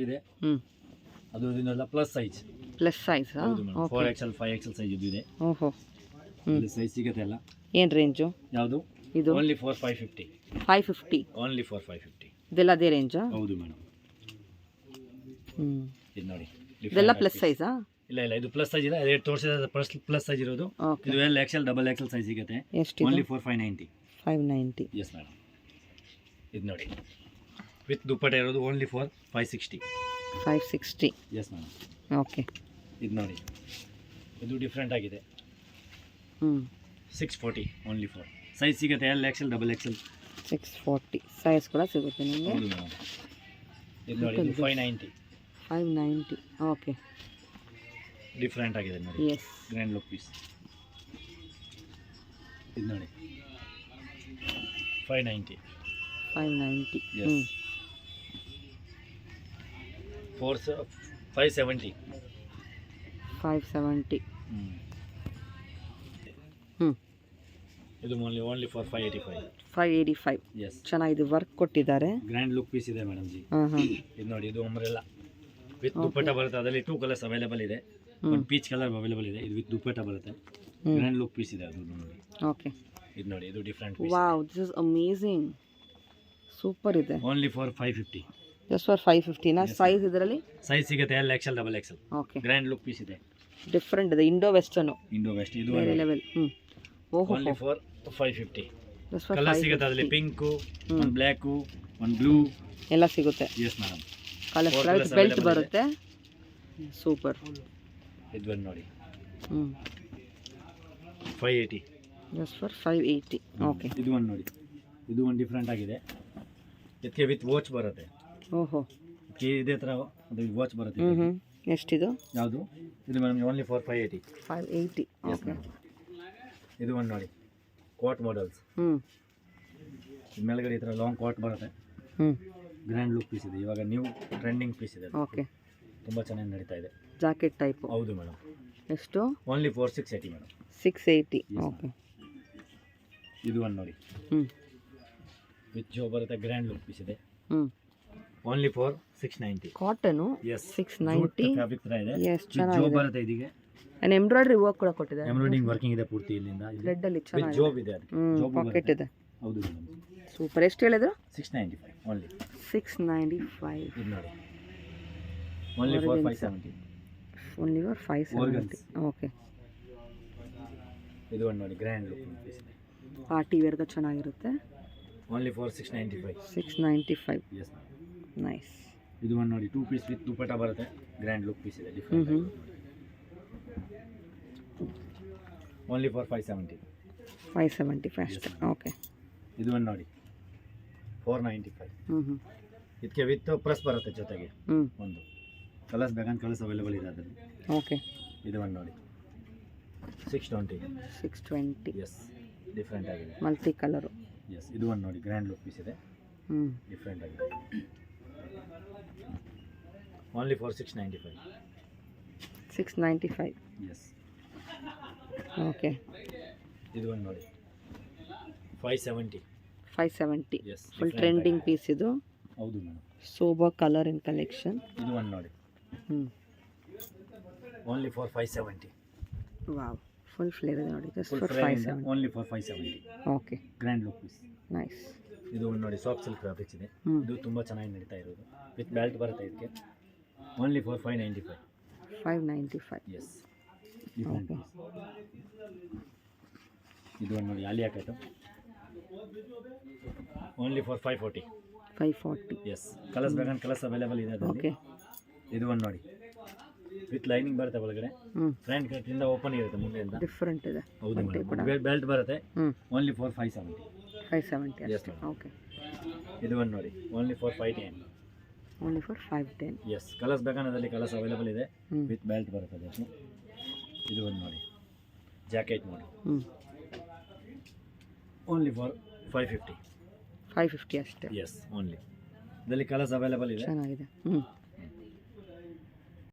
ಇದೆ. ಹ್ಞೂ ಅದು ಇದನ್ನೆಲ್ಲ plus size. Plus size. Okay 4XL 5XL size ಇದೆ. ಓಹೋ. ಇದು ಸೈಜ್ ಸಿಗುತ್ತೆ ಎಲ್ಲ. ಏನು ರೇಂಜು ಯಾವುದು? ಇದು ಓನ್ಲಿ ಫಾರ್ 550. 550. Only for 550. ಇದೆಲ್ಲ ಅದೇ ರೇಂಜಾ? ಹೌದು ಮೇಡಮ್. ಇದು ನೋಡಿ, ಇದೆಲ್ಲ ಪ್ಲಸ್ ಸೈಜಾ? ಇಲ್ಲ ಇದು ಪ್ಲಸ್ ಸೈಜ್ ಇದೆ. ರೇಟ್ ತೋರಿಸಿದ ಪ್ಲಸ್ ಸೈಜ್ ಇರೋದು. ಇದು ಎಲ್ಲ XL ಡಬಲ್ XL ಸೈಜ್ ಸಿಗುತ್ತೆ. ಎಷ್ಟು? Only for 590. 590. Yes madam. ಇದು ನೋಡಿ ವಿತ್ ದುಪ್ಪಟ್ಟ ಇರೋದು only for 560. 560. Yes madam. Okay. ಇದು ನೋಡಿ, ಇದು ಡಿಫ್ರೆಂಟ್ ಆಗಿದೆ. 640 ಓನ್ಲಿ ಫಾರ್. ಸೈಜ್ ಸಿಗುತ್ತೆ ಎಲ್ಲ XL ಡಬಲ್ XL. 640 ಸೈಜ್ ಕೂಡ ಸಿಗುತ್ತೆ ನಿಮಗೆ. ಹೌದು ಮೇಡಮ್. ಇದು ನೋಡಿ, ಇದು 590. 590. ಓಕೆ. ಡಿಫ್ರೆಂಟ್ ಆಗಿದೆ ನೋಡಿ. ಎಸ್. Grand look piece. ಇದು ನೋಡಿ 590. 590. ಎಸ್. 570. 570. ಇದು ಓನ್ಲಿ ಫಾರ್ 585. 585. ಎಸ್. ಚೆನ್ನಾಗಿದೆ, ವರ್ಕ್ ಕೊಟ್ಟಿದ್ದಾರೆ. ಗ್ರ್ಯಾಂಡ್ ಲುಕ್ ಪೀಸ್ ಇದೆ ಮೇಡಮ್ ಜಿ. ಇದು ನೋಡಿ, ಇದು ಅಂಬ್ರೆಲಾ ವಿತ್ ದುಪ್ಪಟ್ಟ ಬರುತ್ತೆ. ಅದರಲ್ಲಿ 2 ಕಲರ್ಸ್ ಅವೈಲೇಬಲ್ ಇದೆ. ಒಂದು ಪೀಚ್ ಕಲರ್ ಅವೈಲೇಬಲ್ ಇದೆ. ಇದು ವಿತ್ ದುಪ್ಪಟ್ಟ ಬರುತ್ತೆ. ಗ್ರ್ಯಾಂಡ್ ಲುಕ್ ಪೀಸ್ ಇದೆ ಅದು ನೋಡಿ. ಓಕೆ. ಇದು ನೋಡಿ, ಇದು different piece. Wow, this is amazing. Super ಇದೆ. Only for 550. ಜಸ್ಟ್ ಫಾರ್ 550 ನಾ? ಸೈಜ್ ಇದರಲ್ಲಿ ಸೈಜ್ ಸಿಗುತ್ತೆ ಎಲ್ಲ XL double XL. Okay. Grand look piece ಇದೆ. ಡಿಫ್ರೆಂಟ್ ಇದೆ. Indo western. Indo west. ಇದು ಬೇರೆ ಲೆವೆಲ್. ಓಹೋ. Only for 550. Just for colour ಸಿಗುತ್ತೆ ಅದರಲ್ಲಿ. ಪಿಂಕು, ಒಂದು ಬ್ಲ್ಯಾಕು, ಒಂದು ಬ್ಲೂ ಎಲ್ಲ ಸಿಗುತ್ತೆ. Yes madam. ಕಲರ್ ಬೆಲ್ಟ್ ಬರುತ್ತೆ. ಸೂಪರ್. ಇದು ಒಂದು ನೋಡಿ 580. Just for 580. ಓಕೆ. ಇದು ಒಂದು ನೋಡಿ, ಇದು ಒಂದು ಡಿಫ್ರೆಂಟ್ ಆಗಿದೆ. ಇದಕ್ಕೆ ವಿತ್ ವಾಚ್ ಬರುತ್ತೆ. ಓಹೋ. ಇದೇ ಥರ ಅದು ವಾಚ್ ಬರುತ್ತೆ. ಎಷ್ಟಿದು? ಯಾವುದು? ಇದು ಮೇಡಮ್ ಓನ್ಲಿ ಫಾರ್ 580. 580. ಓಕೆ. ಇದು ಒಂದು ನೋಡಿ, ಕೋಟ್ ಮಾಡಲ್ಸ್. ಇದು ಮೇಲ್ಗಡೆ ಈ ಥರ ಲಾಂಗ್ ಕೋಟ್ ಬರುತ್ತೆ. ಗ್ರ್ಯಾಂಡ್ ಲುಕ್ ಪೀಸ್ ಇದೆ. ಇವಾಗ ನ್ಯೂ ಟ್ರೆಂಡಿಂಗ್ ಪೀಸ್ ಇದೆ. ಓಕೆ. ತುಂಬ ಚೆನ್ನಾಗಿ ನಡೀತಾ ಇದೆ. Jacket type. ಹೌದು ಮೇಡಮ್. ಎಷ್ಟು? Only for 680 madam. 680. ಓಕೆ. ಇದು ಒಂದು ನೋಡಿ, ವಿತ್ ಜೋ ಬರುತ್ತೆ. ಗ್ರ್ಯಾಂಡ್ ಲುಕ್ ಪೀಸ್ ಇದೆ. Only for 690. Cotton. Yes. 690. Fabric ಥರ ಇದೆ. ಎಸ್, ಜೋ ಚೆನ್ನಾಗಿದೆ. ಬರುತ್ತೆ. ಇದಕ್ಕೆ ಎಂಬ್ರಾಯ್ಡರಿ ವರ್ಕ್ ಕೂಡ ಕೊಟ್ಟಿದ್ದಾರೆ. ಎಂಬ್ರಾಯ್ಡಿಂಗ್ ವರ್ಕಿಂಗ್ ಇದೆ ಪೂರ್ತಿ ಇಲ್ಲಿಂದ. ಥ್ರೆಡ್ ಅಲ್ಲಿ ವಿತ್ ಚೆನ್ನಾಗಿದೆ. ಜೋಬ್ ಇದೆ ಅದಕ್ಕೆ. ಜೋಬ್ ಪಾಕೆಟ್ ಇದೆ. ಹೌದು ಮೇಡಮ್. ಸೂಪರ್. ಎಷ್ಟು ಹೇಳಿದ್ರು? 695 ಓನ್ಲಿ. 695. ಇದು ನೋಡಿ, only for 570. Only for 570. Okay. ಇದು ಒಂದು ನೋಡಿ, ಗ್ರ್ಯಾಂಡ್ ಲುಕ್ ಪೀಸ್ ಇದೆ. ಪಾರ್ಟಿ ವೇರ್ಗೆ ಚೆನ್ನಾಗಿರುತ್ತೆ. Only for 695. 695. ಎಸ್. ನೈಸ್. ಇದು ಒಂದು ನೋಡಿ, 2 ಪೀಸ್ ವಿತ್ ದುಪ್ಪಟ್ಟ ಬರುತ್ತೆ. ಗ್ರ್ಯಾಂಡ್ ಲುಕ್ ಪೀಸ್ ಇದೆ. ಡಿಫ್ರೆಂಟ್. Only for 570. 575 ಅಷ್ಟೇ. ಓಕೆ. ಇದು ಒಂದು ನೋಡಿ 495. ಇದಕ್ಕೆ ವಿತ್ ಪ್ರೆಸ್ ಬರುತ್ತೆ ಜೊತೆಗೆ. ಒಂದು ಕಲರ್ಸ್ ಬೇಕಂತ ಕಲರ್ಸ್ ಅವೈಲೇಬಲ್ ಇದೆ ಅದರಲ್ಲಿ. ಓಕೆ. ಇದು ಒಂದು ನೋಡಿ 620. 620. ಎಸ್. ಡಿಫ್ರೆಂಟ್ ಆಗಿದೆ. Multi colour. ಎಸ್. ಇದು ಒಂದು ನೋಡಿ, ಗ್ರ್ಯಾಂಡ್ ಲುಕ್ ಪೀಸ್ ಇದೆ. ಡಿಫ್ರೆಂಟ್ ಆಗಿದೆ. Only for 695. 695. ಎಸ್. ಓಕೆ. ಇದು ಒಂದು ನೋಡಿ 570. 570. ಎಸ್. ಫುಲ್ ಟ್ರೆಂಡಿಂಗ್ ಪೀಸ್ ಇದು. ಹೌದು madam. Sober colour in collection. ಇದು ಒಂದು ನೋಡಿ only for 570. Wow, full flare ಇದೆ ನೋಡಿ. Just for 570. Only for 570. Okay. Grand look piece. Nice. ಇದು ಒಂದು ನೋಡಿ, ಸಾಫ್ಟ್ ಸಿಲ್ಕ್ ಫ್ಯಾಬ್ರಿಕ್ಸ್ ಇದೆ. ಇದು ತುಂಬ ಚೆನ್ನಾಗಿ ನಡೀತಾ ಇರೋದು. ವಿತ್ ಬೆಲ್ಟ್ ಬರುತ್ತೆ ಇದಕ್ಕೆ. Only for 595. 595. Yes. Different piece. ಇದು ಒಂದು ನೋಡಿ, Alia cut. Only for 540. 540. Yes. Colours ಬೇಕಂತ ಕಲರ್ಸ್ ಅವೈಲೇಬಲ್ ಇದೆ ಅದರಲ್ಲಿ. ಓಕೆ. ಇದು ಒಂದು ನೋಡಿ, ವಿತ್ ಲೈನಿಂಗ್ ಬರುತ್ತೆ ಒಳಗಡೆ. ಫ್ರಂಟ್ ಕಟ್ಟಿಂದ ಓಪನ್ ಇರುತ್ತೆ ಮುಂದೆಯಿಂದ. ಡಿಫ್ರೆಂಟ್ ಇದೆ. ಹೌದು ಮೇಡಮ್. ಬೆಲ್ಟ್ ಬರುತ್ತೆ. Only for 570. 570 Yes, ಅಷ್ಟೇ. ma'am. ಓಕೆ. ಇದು ಒಂದು ನೋಡಿ, only for 510. Only for 510. Yes. Colours ಬೇಕನ್ನೋದ್ರಲ್ಲಿ ಕಲರ್ಸ್ ಅವೈಲೇಬಲ್ ಇದೆ. ವಿತ್ ಬೆಲ್ಟ್ ಬರುತ್ತೆ ಅದಕ್ಕೆ. ಇದು ಒಂದು ನೋಡಿ, ಜಾಕೆಟ್ ನೋಡಿ. Only for 550. 550 ಅಷ್ಟೇ. ಎಸ್. ಓನ್ಲಿ ಇದರಲ್ಲಿ ಕಲರ್ಸ್ ಅವೈಲೇಬಲ್ ಇದೆ. ಚೆನ್ನಾಗಿದೆ.